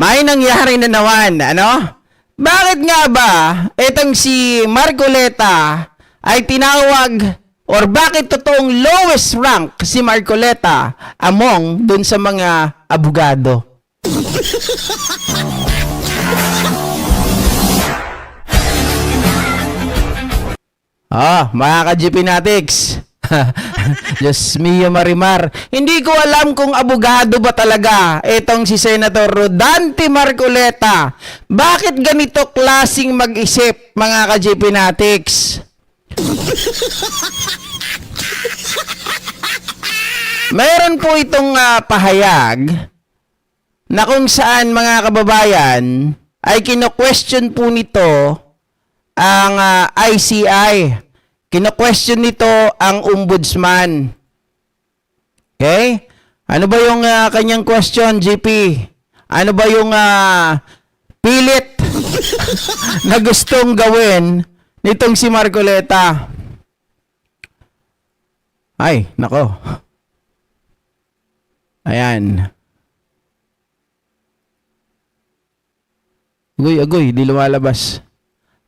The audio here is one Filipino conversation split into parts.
May nangyari na naman, ano? Bakit nga ba itong si Marcoleta ay tinawag or bakit totoong lowest rank si Marcoleta among dun sa mga abogado? Mga ka-GP Natics. Diyos mio Marimar. Hindi ko alam kung abogado ba talaga itong si Senator Rodante Marcoleta. Bakit ganito klaseng mag-isip, mga ka-GP Natics? Mayroon po itong pahayag na kung saan, mga kababayan, ay kino-question po nito ang ICI. Kino-question nito ang ombudsman. Okay? Ano ba yung kanyang question, GP? Ano ba yung pilit na gustong gawin nitong si Marcoleta? Ay, nako. Ayan. Agoy, di lumalabas.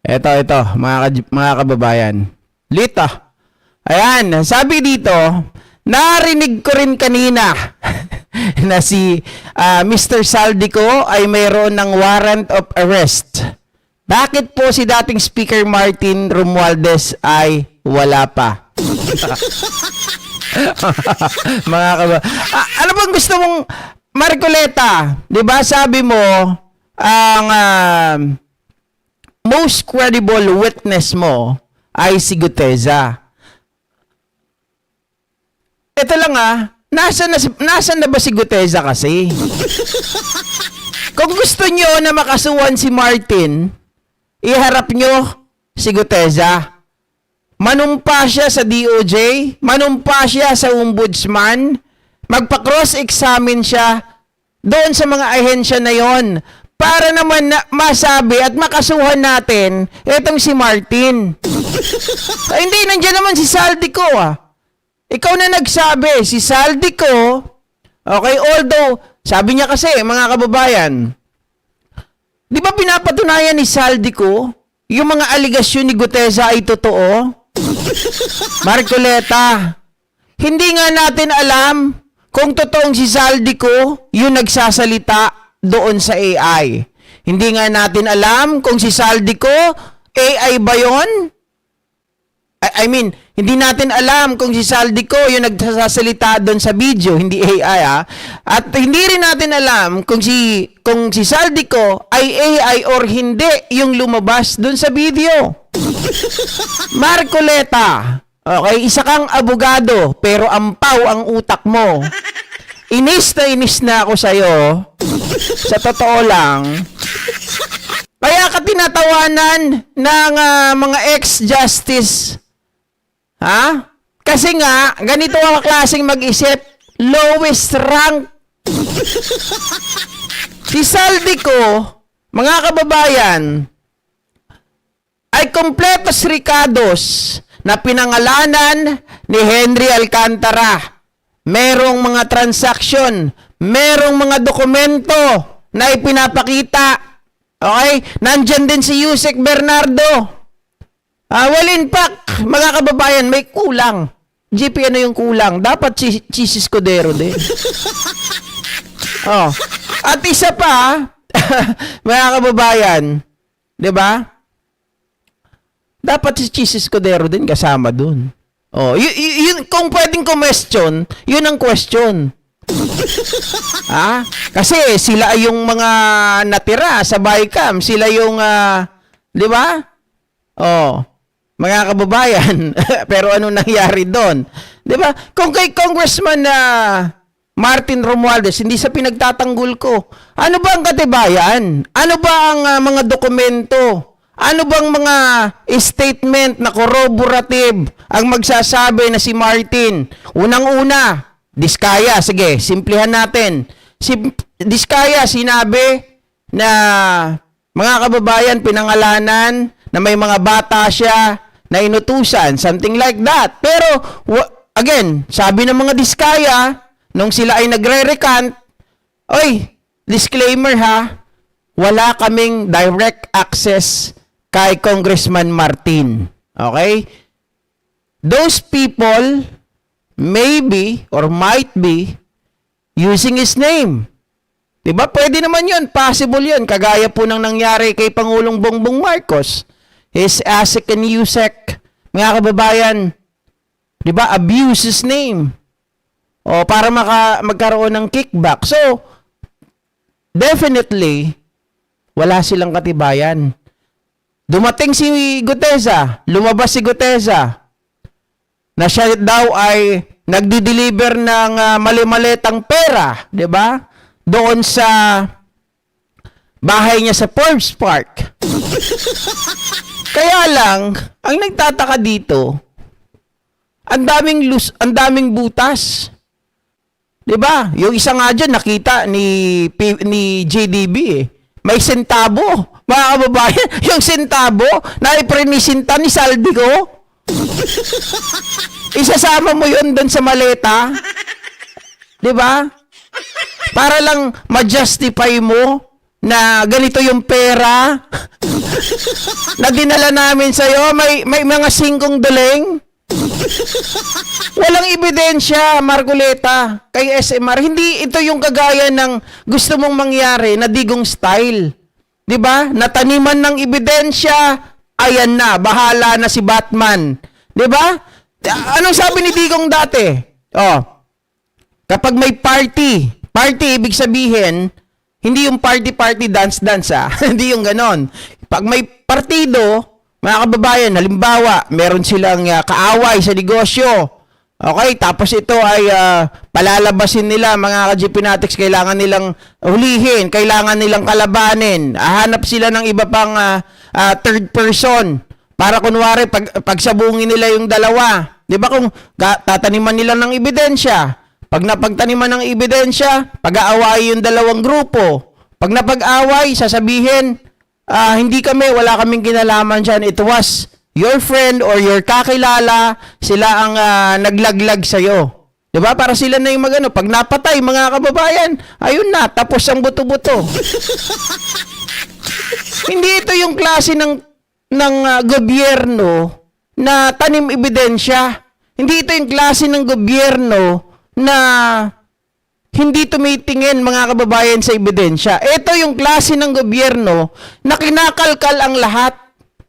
Ito, mga kababayan. Lita. Ayan, sabi dito, narinig ko rin kanina na si Mr. Saldico ay mayroon ng warrant of arrest. Bakit po si dating Speaker Martin Romualdez ay wala pa? Mga kababayan. Ano bang gusto mong Marcoleta? 'Di ba sabi mo ang most credible witness mo ay si Guteza. Ito lang nasan na ba si Guteza kasi? Kung gusto nyo na makasuhan si Martin, iharap nyo si Guteza. Manumpa siya sa DOJ, manumpa siya sa ombudsman, magpa-cross-examine siya doon sa mga ahensya na yon. Para naman masabi at makasuhan natin itong si Martin. Hindi, nandiyan naman si Saldico Ikaw na nagsabi, si Saldico, okay, although, sabi niya kasi, mga kababayan, di ba pinapatunayan ni Saldico, yung mga aligasyon ni Guteza ay totoo? Marcoleta, hindi nga natin alam kung totoong si Saldico yung nagsasalita doon sa AI. Hindi nga natin alam kung si Saldico, AI ba yun? I mean, hindi natin alam kung si Saldico yung nagsasalita doon sa video, hindi AI At hindi rin natin alam kung si Saldico ay AI or hindi yung lumabas doon sa video. Marcoleta, okay, isa kang abogado pero ampaw ang utak mo. Inis na ako sa'yo. Sa totoo lang. Kaya ka tinatawanan ng mga ex-justice. Kasi nga, ganito ang klaseng mag-isip. Lowest rank. Si Saldico, mga kababayan, ay kompletos ricados na pinangalanan ni Henry Alcantara. Merong mga transaksyon, merong mga dokumento na ipinapakita. Okay? Nandyan din si Yusek Bernardo. Well, in fact, mga kababayan, may kulang. GP, ano yung kulang? Dapat si Chis Escudero din. At isa pa, mga kababayan, di ba? Dapat si Chis Escudero din kasama dun. Yun, kung pwedeng question, yun ang question. Kasi sila yung mga natira sa Bicam, sila yung, di ba? Mga kababayan, pero ano nangyari doon? Di ba? Kung kay Congressman Martin Romualdez, hindi sa pinagtatanggol ko, ano ba ang katibayan? Ano ba ang mga dokumento? Ano bang mga statement na corroborative ang magsasabi na si Martin? Unang-una, Diskaya. Sige, simplihan natin. Si Diskaya sinabi na mga kababayan pinangalanan na may mga bata siya na inutusan. Something like that. Pero, again, sabi ng mga Diskaya, nung sila ay nagre-recant, oy, disclaimer wala kaming direct access kay Congressman Martin. Okay? Those people maybe or might be using his name. Diba? Pwede naman yun. Possible yun. Kagaya po ng nangyari kay Pangulong Bongbong Marcos. His ASEC and USEC, mga kababayan, diba? Abuse his name. O para magkaroon ng kickback. So, definitely, wala silang katibayan. Dumating si Gutesa, lumabas si Gutesa, na siya daw ay nagdi-deliver ng mali-malitang pera, 'di ba? Doon sa bahay niya sa Forbes Park. Kaya lang, ang nagtataka dito, ang daming butas. 'Di ba? Yung isa nga diyan nakita ni JDB eh. May sentabo. Mga kababayan, yung sentabo na iprinisinta ni Saldico. Isasama mo yun doon sa maleta. 'Di ba? Para lang ma-justify mo na ganito yung pera na dinala namin sa'yo. May mga 5 duling. Walang ebidensya, Marcoleta, kay SMR. Hindi ito yung kagaya ng gusto mong mangyari na Digong style. 'Di ba? Nataniman ng ebidensya, ayan na, bahala na si Batman. 'Di ba? Anong sabi ni Digong dati? Oh. Kapag may party ibig sabihin, hindi yung party dance ah. Hindi yung ganon. Pag may partido, mga kababayan, halimbawa, meron silang kaaway sa negosyo. Okay, tapos ito ay palalabasin nila, mga ka-GPnatics, kailangan nilang hulihin, kailangan nilang kalabanin. Hahanap sila ng iba pang third person para kunwari pagsabungin nila yung dalawa. 'Di ba kung tataniman nila ng ebidensya? Pag napagtaniman ng ebidensya, pag-aaway yung dalawang grupo. Pag napag-away, sasabihin, hindi wala kaming kinalaman dyan. It was your friend or your kakilala, sila ang naglaglag sa'yo. Diba? Para sila na yung magano. Pag napatay, mga kababayan, ayun na, tapos ang buto-buto. Hindi ito yung klase ng gobyerno na tanim ebidensya. Hindi ito yung klase ng gobyerno na hindi tumitingin, mga kababayan, sa ebidensya. Ito yung klase ng gobyerno na kinakalkal ang lahat.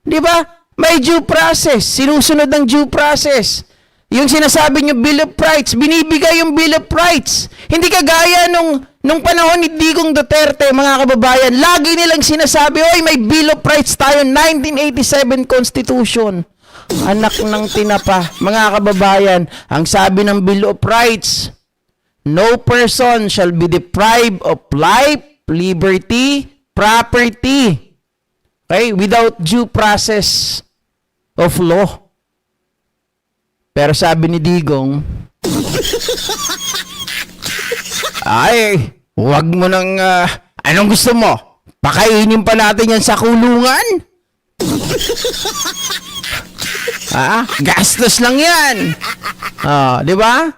Di ba? May due process. Sinusunod ng due process. Yung sinasabi nyo, Bill of Rights, binibigay yung Bill of Rights. Hindi kagaya nung panahon ni Digong Duterte, mga kababayan. Lagi nilang sinasabi, oy, may Bill of Rights tayo, 1987 Constitution. Anak ng tinapa, mga kababayan, ang sabi ng Bill of Rights, no person shall be deprived of life, liberty, property, okay, without due process of law. Pero sabi ni Digong, ay, huwag mo nang, anong gusto mo? Pakainin pa natin yan sa kulungan? Gastos lang yan. Di ba?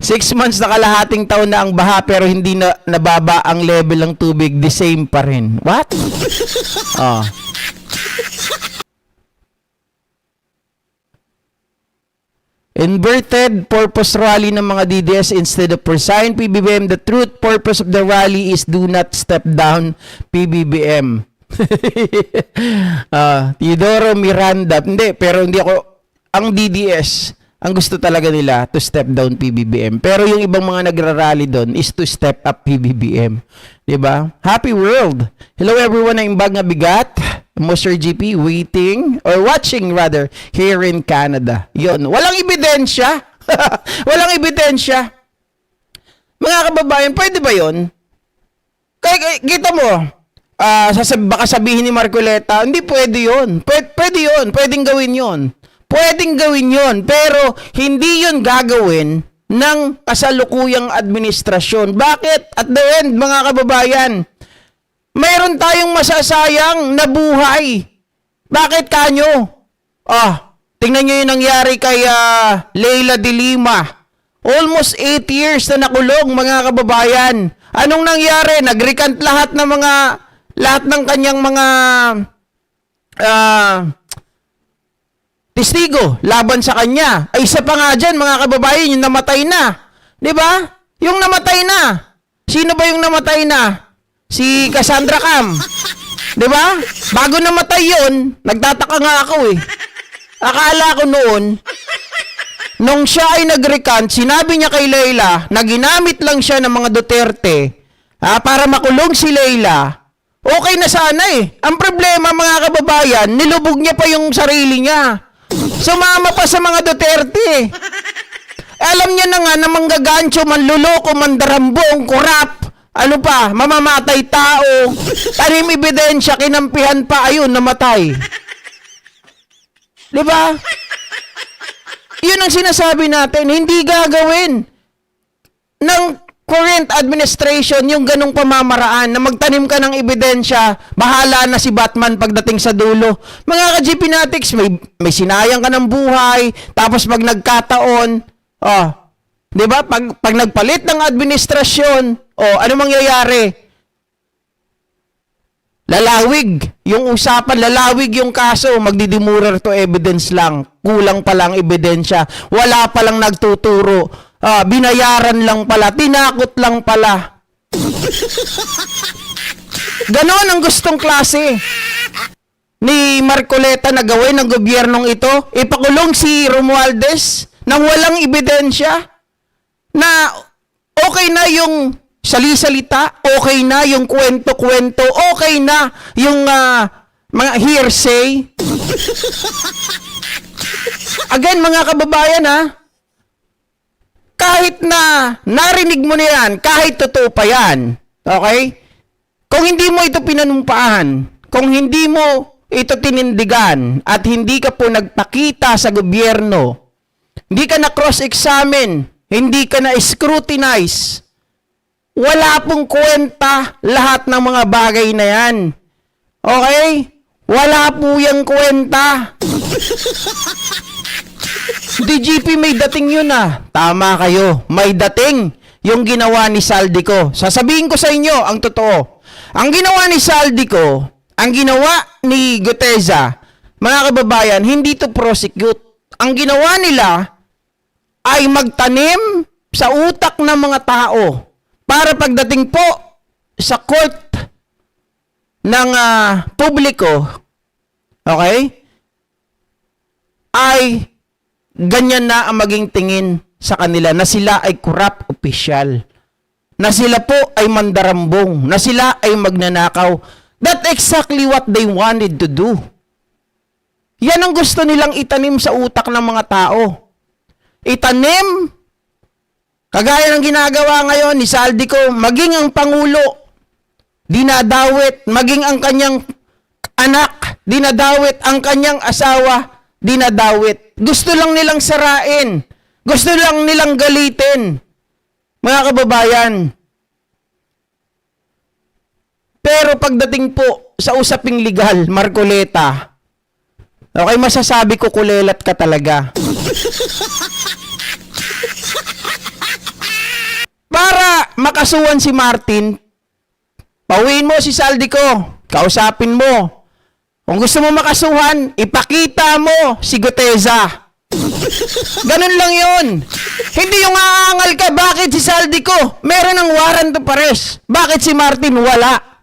6 months na kalahating taon na ang baha pero hindi na nababa ang level ng tubig, the same pa rin. What? Inverted purpose rally ng mga DDS instead of resign PBBM. The truth purpose of the rally is do not step down PBBM. Teodoro Miranda. Pero hindi ako, ang DDS, ang gusto talaga nila to step down PBBM. Pero yung ibang mga nagrarally doon is to step up PBBM. Diba? Happy world! Hello everyone na imbag nga bigat. Mr. GP waiting or watching rather here in Canada. Yun. Walang ebidensya. Walang ebidensya. Mga kababayan, pwede ba yun? Kaya kita mo, baka sabihin ni Marcoleta, hindi pwede yun. Pwede yun. Pwedeng gawin yun. Pwedeng gawin yun. Pero hindi yun gagawin ng kasalukuyang administrasyon. Bakit? At the end, mga kababayan, mayroon tayong masasayang na buhay. Bakit kanyo? Tingnan nyo yung nangyari kay Leila de Lima. Almost 8 years na nakulong, mga kababayan. Anong nangyari? Nag-recant lahat ng kanyang mga testigo laban sa kanya. Ay isa pa nga dyan, mga kababayan, yung namatay na. Di ba? Yung namatay na. Sino ba yung namatay na? Si Cassandra Cam. Di ba? Bago namatay yun, nagtataka nga ako eh. Akala ko noon, nung siya ay nag-recant, sinabi niya kay Leila na ginamit lang siya ng mga Duterte para makulong si Leila. Okay na sana eh. Ang problema, mga kababayan, nilubog niya pa yung sarili niya. Sumama pa sa mga Duterte. Alam niya na nga na manggagancho, manluloko, mandarambong, kurap. Ano pa, mamamatay tao. Tanim ebidensya, kinampihan pa, ayun, namatay. Di ba? Yun ang sinasabi natin, hindi gagawin ng current administration yung ganong pamamaraan na magtanim ka ng ebidensya, bahala na si Batman pagdating sa dulo. Mga ka-GP Natics, may sinayang ka ng buhay, tapos pag nagkataon, di ba? Pag nagpalit ng administrasyon, ano mangyayari? Lalawig yung usapan, lalawig yung kaso, magdidemurer to evidence lang. Kulang pa lang ebidensya. Wala pa lang nagtuturo. Binayaran lang pala, tinakot lang pala. Ganon ang gustong klase ni Marcoleta na gawin ng gobyernong ito. Ipakulong si Romualdez nang walang ebidensya na okay na yung sali-salita, okay na yung kwento-kwento, okay na yung mga hearsay. Again, mga kababayan kahit na narinig mo na yan, kahit totoo pa yan, okay? Kung hindi mo ito pinanumpaan, kung hindi mo ito tinindigan, at hindi ka po nagpakita sa gobyerno, hindi ka na cross-examine, hindi ka na scrutinize, wala pong kwenta lahat ng mga bagay na yan. Okay? Wala po yung kwenta. DGP, may dating yun Tama kayo. May dating yung ginawa ni Saldico. Sasabihin ko sa inyo ang totoo. Ang ginawa ni Saldico, ang ginawa ni Guteza, mga kababayan, hindi to prosecute. Ang ginawa nila ay magtanim sa utak ng mga tao para pagdating po sa court ng publiko, okay, ay ganyan na ang maging tingin sa kanila na sila ay corrupt official, na sila po ay mandarambong, na sila ay magnanakaw. That's exactly what they wanted to do. Yan ang gusto nilang itanim sa utak ng mga tao. Itanim, kagaya ng ginagawa ngayon ni Saldico, maging ang Pangulo, dinadawit, maging ang kanyang anak, dinadawit, ang kanyang asawa, dinadawit. Gusto lang nilang sarain. Gusto lang nilang galitin. Mga kababayan. Pero pagdating po sa usaping legal, Marcoleta, okay, masasabi ko kulelat ka talaga. Para makasuhan si Martin, pauwiin mo si Saldico, kausapin mo. Kung gusto mo makasuhan, ipakita mo si Guteza. Ganun lang yun. Hindi yung aangal ka, bakit si Saldico meron ng warrant of arrest? Bakit si Martin wala?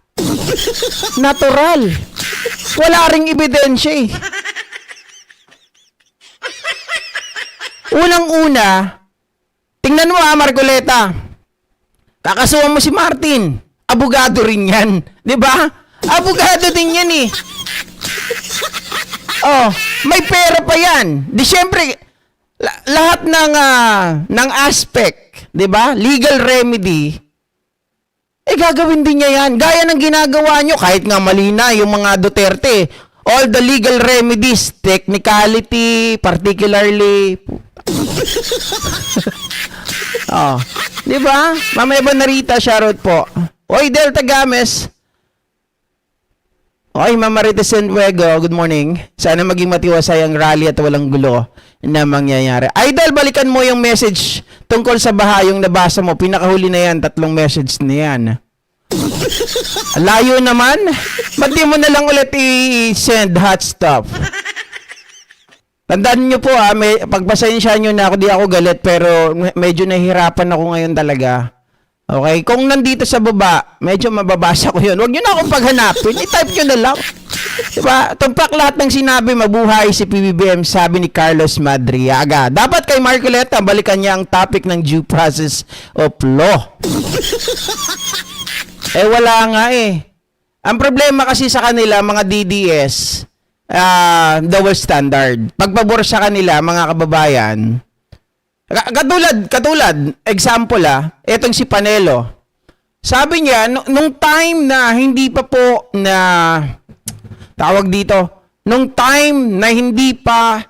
Natural. Wala ring ebidensya eh. Unang-una, tingnan mo Marcoleta. Kakasuhan mo si Martin. Abogado rin yan. Diba? Abogado din yan eh. May pera pa yan. Di syempre, lahat ng aspect, diba? Legal remedy, gagawin din niya yan. Gaya ng ginagawa nyo, kahit nga mali na yung mga Duterte. All the legal remedies, technicality, particularly, di ba? Mamaya ba narita, shoutout po. Oy, Delta Games. Oy, Mama Rita Sanfuego, good morning. Sana maging matiwasay ang rally at walang gulo. na mangyayari. Idol, balikan mo yung message tungkol sa baha, yung nabasa mo. Pinakahuli na yan, 3 message na yan. Layo naman. Ba't di mo na lang ulit i-send hot stuff? Tandaan nyo po pagpasensya nyo na ako, di ako galit, pero medyo nahihirapan ako ngayon talaga. Okay? Kung nandito sa baba, medyo mababasa ko yun. Huwag nyo na akong paghanapin. I-type nyo na lang. Diba? Tumpak lahat ng sinabi, mabuhay si PBBM, sabi ni Carlos Madriaga. Dapat kay Marcoleta, balikan niya ang topic ng due process of law. Wala nga eh. Ang problema kasi sa kanila, mga DDS, double standard. Pagpabor sa kanila, mga kababayan, katulad, example etong si Panelo. Sabi niya, nung time na hindi pa po na, tawag dito, nung time na hindi pa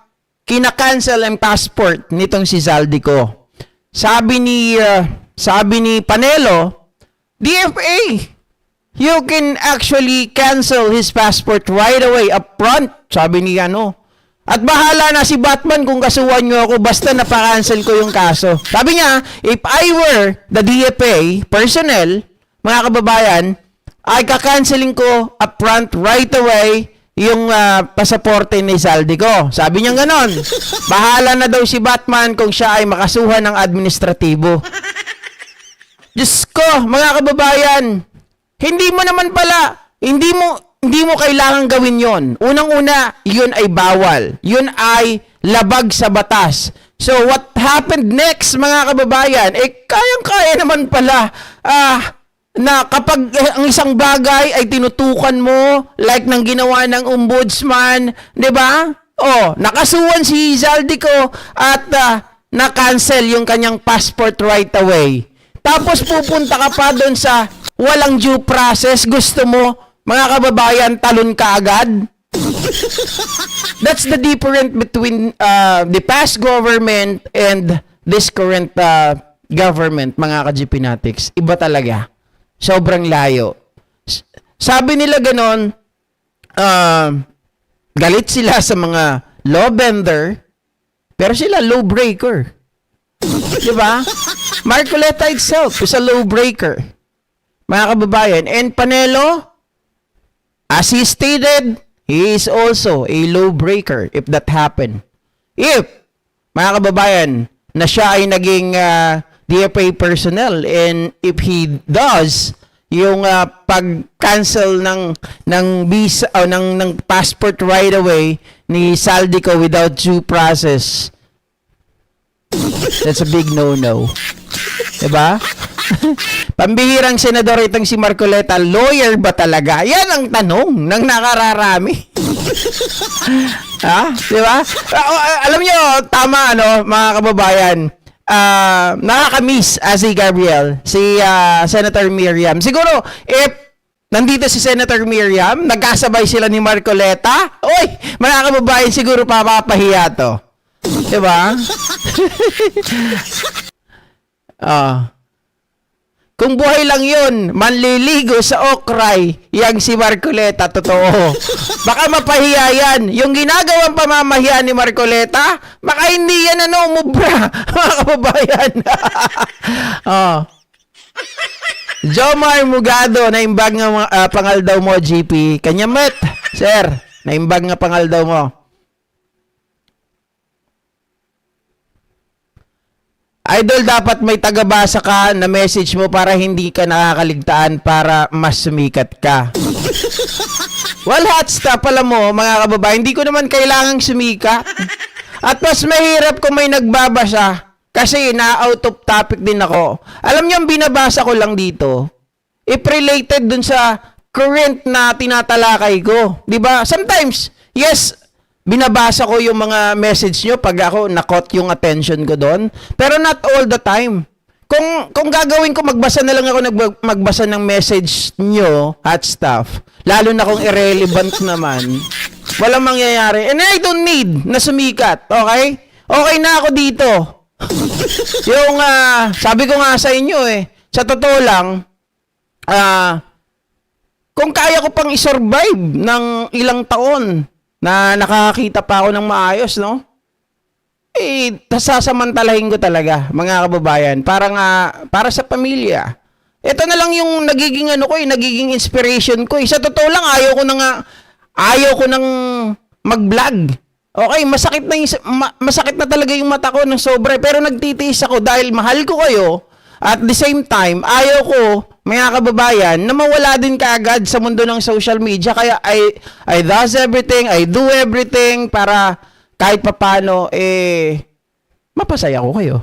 kinakancel ang passport nitong si Zaldico. Sabi ni Panelo, DFA, you can actually cancel his passport right away up front. Sabi ni At bahala na si Batman kung kasuhan nyo ako basta napakancel ko yung kaso. Sabi niya, if I were the DFA personnel, mga kababayan, ay kakanceling ko up front right away yung pasaporte ni Zaldico. Sabi niya ganon. Bahala na daw si Batman kung siya ay makasuhan ng administratibo. Diyos ko, mga kababayan, hindi mo kailangan gawin yon. Unang-una, yun ay bawal. Yun ay labag sa batas. So, what happened next, mga kababayan? Kayang-kaya naman pala na kapag ang isang bagay ay tinutukan mo, like nang ginawa ng ombudsman, di ba? Nakasuhan si Zaldico at na-cancel yung kanyang passport right away. Tapos pupunta ka pa doon sa walang due process. Gusto mo, mga kababayan, talon ka agad? That's the difference between the past government and this current government, mga ka-GPnatics. Iba talaga. Sobrang layo. Sabi nila ganon, galit sila sa mga law bender, pero sila law breaker. Diba? Marcoleta itself is a law breaker. Mga kababayan, and Panelo, as he stated, he is also a law breaker if that happened. If, mga kababayan, na siya ay naging DFA personnel and if he does yung pag-cancel ng visa o ng passport right away ni Zaldico without due process, that's a big no-no. Diba? Pambihirang senador itong si Marcoleta, lawyer ba talaga? Yan ang tanong ng nakararami. Diba? Alam nyo, tama mga kababayan, nakakamiss si Gabriel, si Senator Miriam. Siguro, if nandito si Senator Miriam, nagkasabay sila ni Marcoleta, mga kababayan, siguro papapahiya to. Diba? Kung buhay lang yun, manliligo sa okray, yang si Marcoleta, totoo. Baka mapahiya yan. Yung ginagawang pamamahiya ni Marcoleta, baka hindi yan umubra, mga kababayan. Jomar Mugado, naimbag nga pangal daw mo, GP. Kanyamet, sir, naimbag nga pangal daw mo. Idol, dapat may tagabasa ka na message mo para hindi ka nakakaligtaan para mas sumikat ka. Well, hot stuff, alam mo, mga kababayan, hindi ko naman kailangang sumikat. At mas mahirap kung may nagbabasa kasi na-out of topic din ako. Alam niyo, ang binabasa ko lang dito, if-related dun sa current na tinatalakay ko. Diba? Sometimes, yes, binabasa ko yung mga message nyo pag ako na-caught yung attention ko doon. Pero not all the time. Kung gagawin ko, magbasa na lang ako magbasa ng message nyo at stuff. Lalo na kung irrelevant naman. Walang mangyayari. And I don't need na sumikat. Okay? Okay na ako dito. Yung, sabi ko nga sa inyo sa totoo lang, kung kaya ko pang isurvive ng ilang taon, na nakakita pa ako ng maayos, no? sasamantalahin ko talaga, mga kababayan, para sa pamilya. Ito na lang yung nagiging nagiging inspiration ko. Sa totoo lang, ayaw ko nang mag-vlog. Okay, masakit na talaga yung mata ko ng sobra, pero nagtitiis ako dahil mahal ko kayo. At the same time, ayaw ko, mga kababayan, na mawala din kaagad sa mundo ng social media. Kaya I does everything, I do everything para kahit papano, mapasaya ko kayo.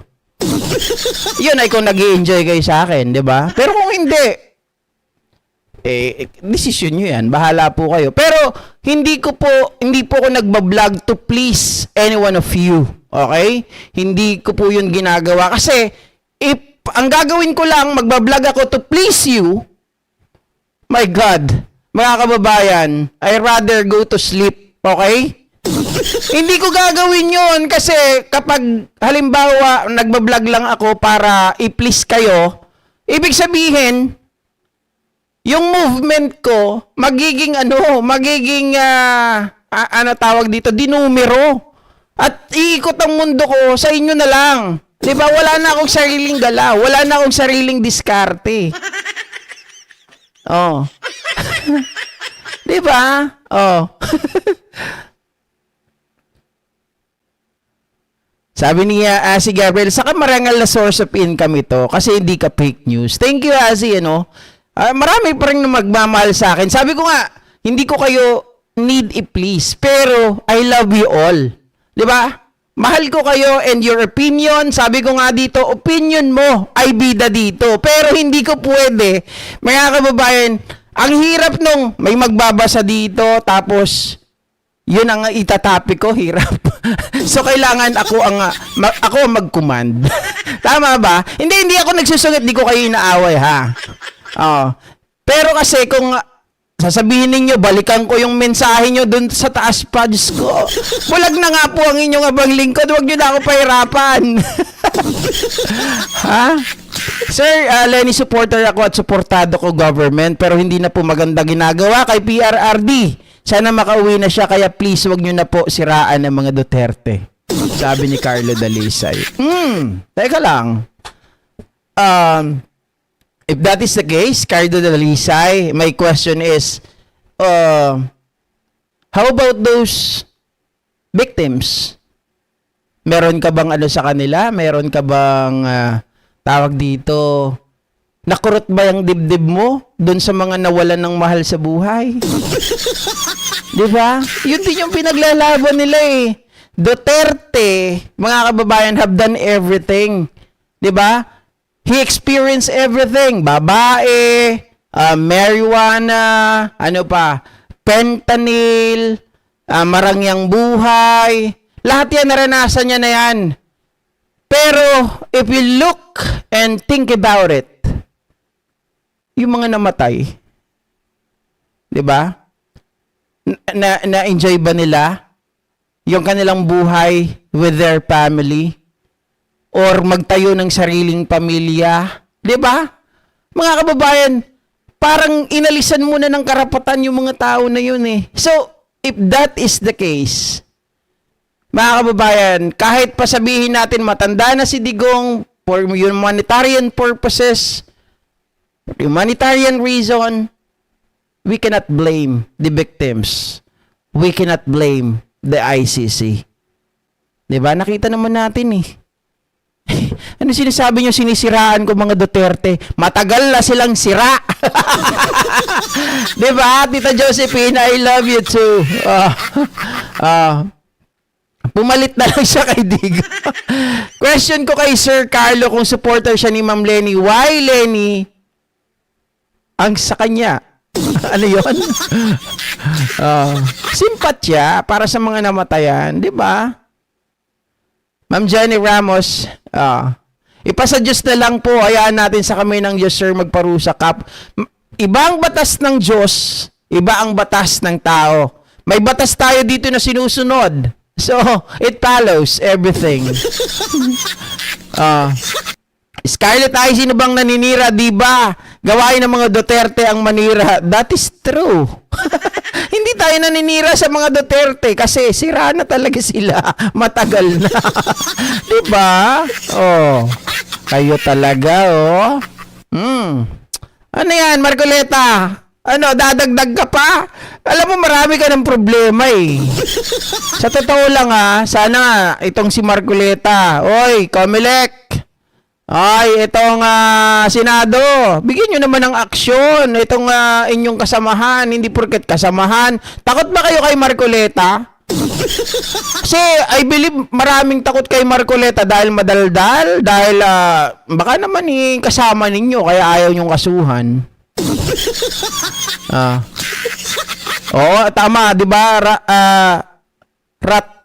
Yun ay kung nag-i-enjoy kayo sa akin, di ba? Pero kung hindi, decision nyo yan. Bahala po kayo. Pero, hindi po ako nagbablog to please any one of you. Okay? Hindi ko po yun ginagawa. Kasi, if ang gagawin ko lang, magbablog ako to please you, my God, mga kababayan, I rather go to sleep. Okay? Hindi ko gagawin yun kasi kapag halimbawa nagbablog lang ako para i-please kayo, ibig sabihin, yung movement ko, magiging tawag dito, dinumero. At iikot ang mundo ko sa inyo na lang. Diba? Wala na akong sariling galaw. Wala na akong sariling diskarte. Oh. Diba? Oh. Sabi niya, si Gabriel, saka marangal na source of income ito kasi hindi ka fake news. Thank you, Asi, marami pa rin na magmamahal sa akin. Sabi ko nga, hindi ko kayo need i-please, pero I love you all. Diba? Mahal ko kayo and your opinion, sabi ko nga dito, opinion mo ay bida dito. Pero hindi ko pwede, mga kababayan, ang hirap nung may magbabasa dito, tapos yun ang itatapik ko, hirap. So, kailangan ako mag-command. Tama ba? Hindi ako nagsusungit, di ko kayo inaaway, ha? Pero kasi kung sasabihin ninyo, balikan ko yung mensahe nyo dun sa taas pa, Diyos ko. Bulag na nga po ang inyong abang lingkod. Huwag nyo na ako pahirapan. Ha? Sir, Lenny, supporter ako at supportado ko government, pero hindi na po maganda ginagawa kay PRRD. Sana makauwi na siya, kaya please, huwag nyo na po siraan ng mga Duterte. Sabi ni Carlo Dalisay. Teka lang. If that is the case, Carlo Dalisay, my question is, how about those victims? Meron ka bang sa kanila? Meron ka bang tawag dito? Nakurot ba yung dibdib mo doon sa mga nawalan ng mahal sa buhay? Di ba? Yun din yung pinaglalaban nila Duterte, mga kababayan, have done everything. Di ba? He experienced everything. Babae, marijuana, fentanyl, marangyang buhay. Lahat yan, naranasan niya na yan. Pero, if you look and think about it, yung mga namatay, di ba? Na-enjoy ba nila yung kanilang buhay with their family? Or magtayo ng sariling pamilya? Di ba? Mga kababayan, parang inalisan muna ng karapatan yung mga tao na yun So, if that is the case, mga kababayan, kahit pa sabihin natin matanda na si Digong for humanitarian purposes, humanitarian reason, we cannot blame the victims. We cannot blame the ICC. Diba? Nakita naman natin Ano sinasabi nyo, sinisiraan ko mga Duterte? Matagal na silang sira. Diba? Tita Josephine, I love you too. Pumalit na lang siya kay Digo. Question ko kay Sir Carlo kung supporter siya ni Ma'am Lenny. Why Lenny? Ang sa kanya. Ano yun? Simpatya para sa mga namatayan. Diba? Ma'am Jenny Ramos, ipasa Diyos na lang po, hayaan natin sa kamay ng Diyos, sir, magparusa kap. Iba ang batas ng Diyos, iba ang batas ng tao. May batas tayo dito na sinusunod. So, it follows everything. Scarlett ay sino bang naninira, di ba? gawain ng mga Duterte ang manira. That is true. Hindi tayo naninira sa mga Duterte kasi sira na talaga sila. Matagal na. Diba? Oh. Kayo talaga, oh. Ano yan, Marcoleta? Ano, dadagdag ka pa? Alam mo, marami ka ng problema eh. Sa totoo lang sana nga, itong si Marcoleta. Oy, Comelec. Ay, itong Senado. Bigyan nyo naman ng aksyon. Itong inyong kasamahan. Hindi porket kasamahan. Takot ba kayo kay Marcoleta? Kasi I believe maraming takot kay Marcoleta dahil madaldal. Dahil baka naman kasama ninyo kaya ayaw nyong kasuhan. Tama, 'di ba?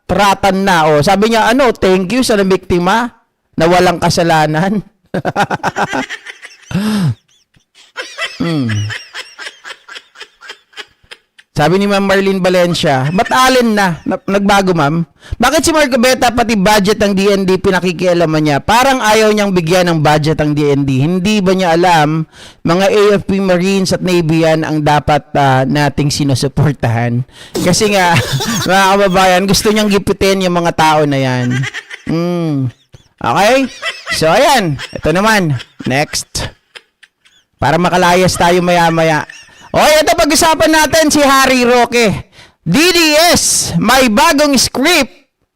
Ratan na. Sabi niya, thank you sa nabiktima na walang kasalanan. Sabi ni Ma'am Marlene Valencia, ba't alin na? Nagbago, ma'am? Bakit si Marco Beta pati budget ng DND pinakikialaman niya? Parang ayaw niyang bigyan ng budget ng DND. Hindi ba niya alam, mga AFP Marines at Navy yan ang dapat nating sinusuportahan? Kasi nga, mga kababayan, gusto niyang gipitin yung mga tao na yan. Okay? So, ayan. Ito naman. Next. Para makalayas tayo maya-maya. Ito pag-usapan natin si Harry Roque. DDS, may bagong script